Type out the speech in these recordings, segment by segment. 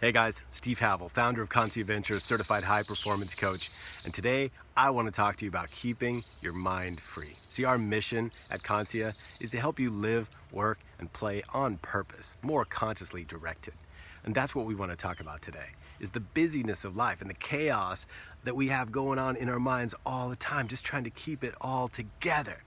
Hey guys, Steve Havill, founder of Conscia Ventures, certified high performance coach. And today I want to talk to you about keeping your mind free. See, our mission at Conscia is to help you live, work, and play on purpose, more consciously directed. And that's what we want to talk about today, is the busyness of life and the chaos that we have going on in our minds all the time, just trying to keep it all together.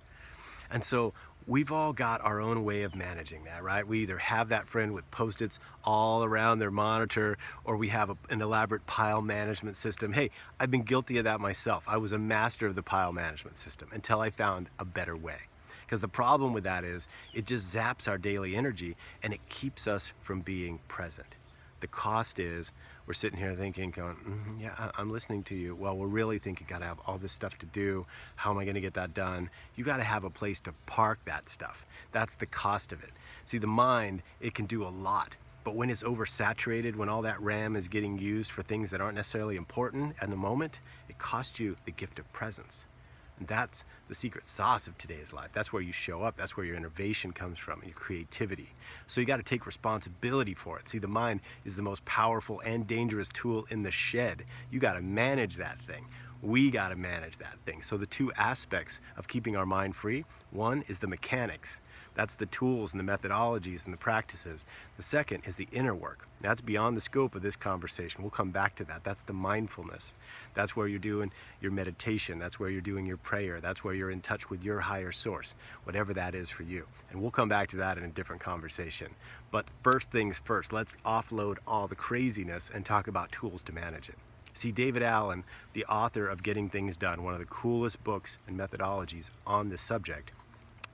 And so we've all got our own way of managing that, right? We either have that friend with post-its all around their monitor, or we have an elaborate pile management system. Hey, I've been guilty of that myself. I was a master of the pile management system until I found a better way. Because the problem with that is it just zaps our daily energy and it keeps us from being present. The cost is we're sitting here thinking, going, yeah, I'm listening to you. Well, we're really thinking, gotta have all this stuff to do. How am I gonna get that done? You gotta have a place to park that stuff. That's the cost of it. See, the mind, it can do a lot. But when it's oversaturated, when all that RAM is getting used for things that aren't necessarily important at the moment, it costs you the gift of presence. And that's the secret sauce of today's life. That's where you show up. That's where your innovation comes from, and your creativity. So you got to take responsibility for it. See, the mind is the most powerful and dangerous tool in the shed. You got to manage that thing. We got to manage that thing. So the two aspects of keeping our mind free, one is the mechanics. That's the tools and the methodologies and the practices. The second is the inner work. That's beyond the scope of this conversation. We'll come back to that. That's the mindfulness. That's where you're doing your meditation. That's where you're doing your prayer. That's where you're in touch with your higher source, whatever that is for you. And we'll come back to that in a different conversation. But first things first, let's offload all the craziness and talk about tools to manage it. See, David Allen, the author of Getting Things Done, one of the coolest books and methodologies on this subject,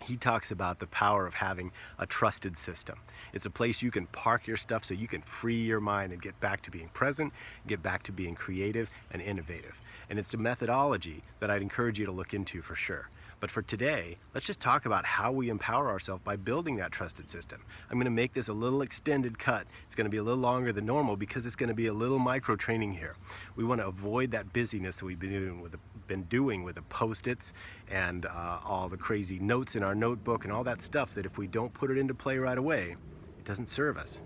he talks about the power of having a trusted system. It's a place you can park your stuff so you can free your mind and get back to being present, get back to being creative and innovative. And it's a methodology that I'd encourage you to look into for sure. But for today, let's just talk about how we empower ourselves by building that trusted system. I'm going to make this a little extended cut. It's going to be a little longer than normal because it's going to be a little micro training here. We want to avoid that busyness that we've been doing with the post-its and all the crazy notes in our notebook and all that stuff that if we don't put it into play right away, it doesn't serve us.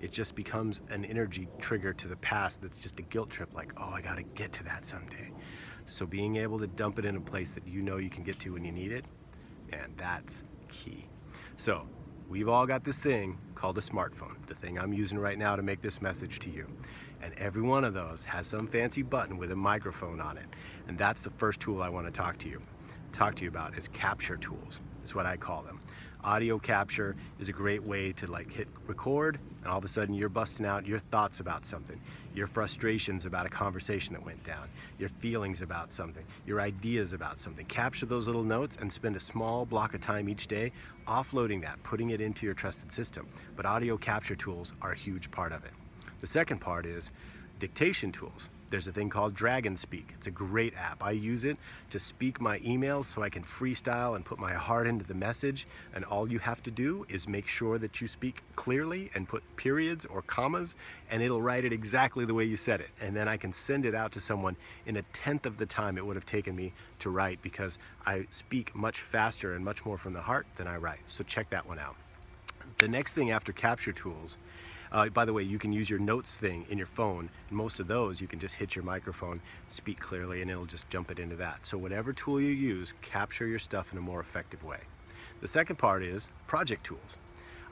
It just becomes an energy trigger to the past that's just a guilt trip, like, oh, I got to get to that someday. So being able to dump it in a place that you know you can get to when you need it, man, that's key. So we've all got this thing called a smartphone, the thing I'm using right now to make this message to you. And every one of those has some fancy button with a microphone on it. And that's the first tool I want to talk to you about is capture tools. That's what I call them. Audio capture is a great way to like hit record and all of a sudden you're busting out your thoughts about something, your frustrations about a conversation that went down, your feelings about something, your ideas about something. Capture those little notes and spend a small block of time each day offloading that, putting it into your trusted system. But audio capture tools are a huge part of it. The second part is dictation tools. There's a thing called Dragon Speak. It's a great app. I use it to speak my emails so I can freestyle and put my heart into the message. And all you have to do is make sure that you speak clearly and put periods or commas, and it'll write it exactly the way you said it. And then I can send it out to someone in 1/10 of the time it would have taken me to write because I speak much faster and much more from the heart than I write. So check that one out. The next thing after capture tools, by the way, you can use your notes thing in your phone. And most of those, you can just hit your microphone, speak clearly, and it'll just jump it into that. So whatever tool you use, capture your stuff in a more effective way. The second part is project tools.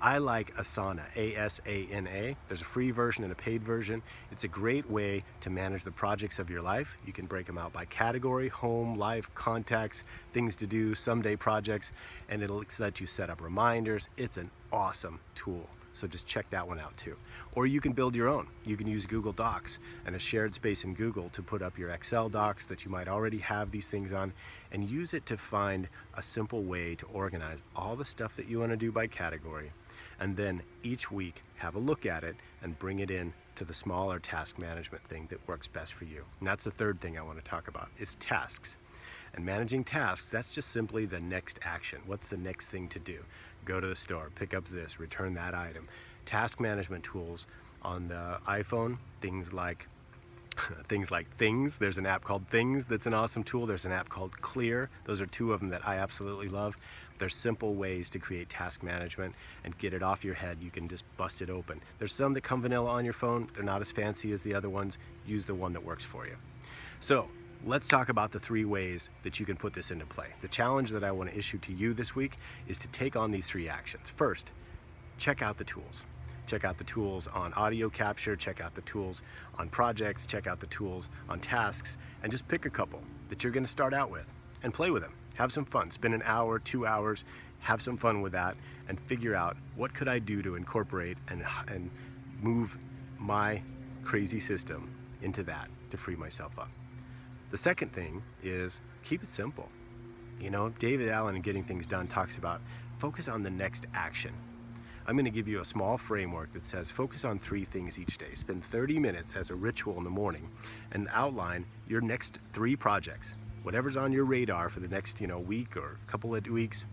I like Asana, A-S-A-N-A. There's a free version and a paid version. It's a great way to manage the projects of your life. You can break them out by category, home, life, contacts, things to do, someday projects, and it'll let you set up reminders. It's an awesome tool. So just check that one out too. Or you can build your own. You can use Google Docs and a shared space in Google to put up your Excel docs that you might already have these things on, and use it to find a simple way to organize all the stuff that you want to do by category. And then each week have a look at it and bring it in to the smaller task management thing that works best for you. And that's the third thing I want to talk about is tasks. And managing tasks, that's just simply the next action. What's the next thing to do? Go to the store, pick up this, return that item. Task management tools on the iPhone, things like Things like Things. There's an app called Things that's an awesome tool. There's an app called Clear. Those are two of them that I absolutely love. There's simple ways to create task management and get it off your head. You can just bust it open. There's some that come vanilla on your phone. They're not as fancy as the other ones. Use the one that works for you. So let's talk about the 3 ways that you can put this into play. The challenge that I want to issue to you this week is to take on these 3 actions. First, check out the tools. Check out the tools on audio capture, check out the tools on projects, check out the tools on tasks, and just pick a couple that you're going to start out with and play with them. Have some fun. Spend an hour, 2 hours, have some fun with that, and figure out what could I do to incorporate and move my crazy system into that to free myself up. The second thing is keep it simple. You know, David Allen in Getting Things Done talks about focus on the next action. I'm going to give you a small framework that says focus on 3 things each day. Spend 30 minutes as a ritual in the morning and outline your next 3 projects. Whatever's on your radar for the next, week or a couple of weeks.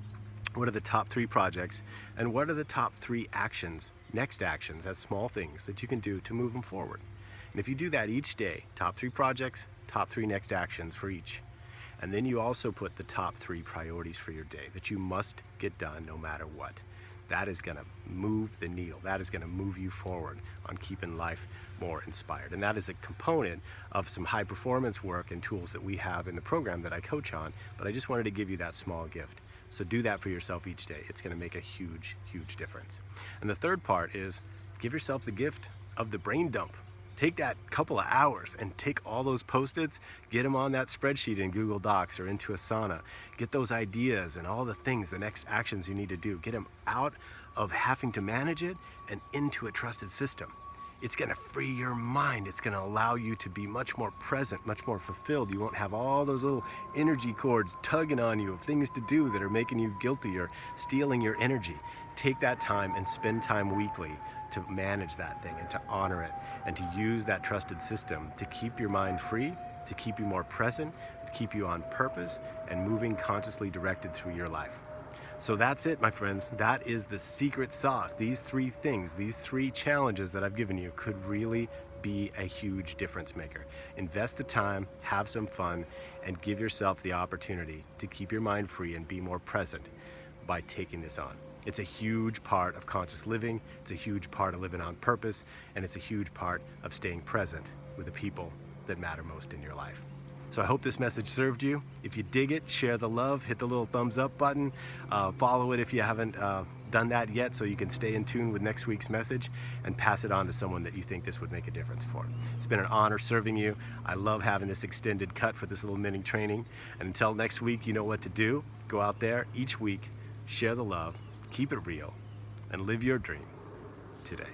What are the top 3 projects and what are the top 3 actions, next actions as small things that you can do to move them forward? And if you do that each day, top 3 projects, top 3 next actions for each. And then you also put the top 3 priorities for your day that you must get done no matter what. That is going to move the needle. That is going to move you forward on keeping life more inspired. And that is a component of some high performance work and tools that we have in the program that I coach on. But I just wanted to give you that small gift. So do that for yourself each day. It's going to make a huge, huge difference. And the third part is give yourself the gift of the brain dump. Take that couple of hours and take all those Post-its, get them on that spreadsheet in Google Docs or into Asana. Get those ideas and all the things, the next actions you need to do. Get them out of having to manage it and into a trusted system. It's going to free your mind. It's going to allow you to be much more present, much more fulfilled. You won't have all those little energy cords tugging on you of things to do that are making you guilty or stealing your energy. Take that time and spend time weekly to manage that thing and to honor it and to use that trusted system to keep your mind free, to keep you more present, to keep you on purpose and moving consciously directed through your life. So that's it, my friends. That is the secret sauce. These 3 things, these 3 challenges that I've given you could really be a huge difference maker. Invest the time, have some fun, and give yourself the opportunity to keep your mind free and be more present by taking this on. It's a huge part of conscious living, it's a huge part of living on purpose, and it's a huge part of staying present with the people that matter most in your life. So I hope this message served you. If you dig it, share the love, hit the little thumbs up button, follow it if you haven't done that yet so you can stay in tune with next week's message and pass it on to someone that you think this would make a difference for. It's been an honor serving you. I love having this extended cut for this little mini training. And until next week, you know what to do. Go out there each week, share the love, keep it real, and live your dream today.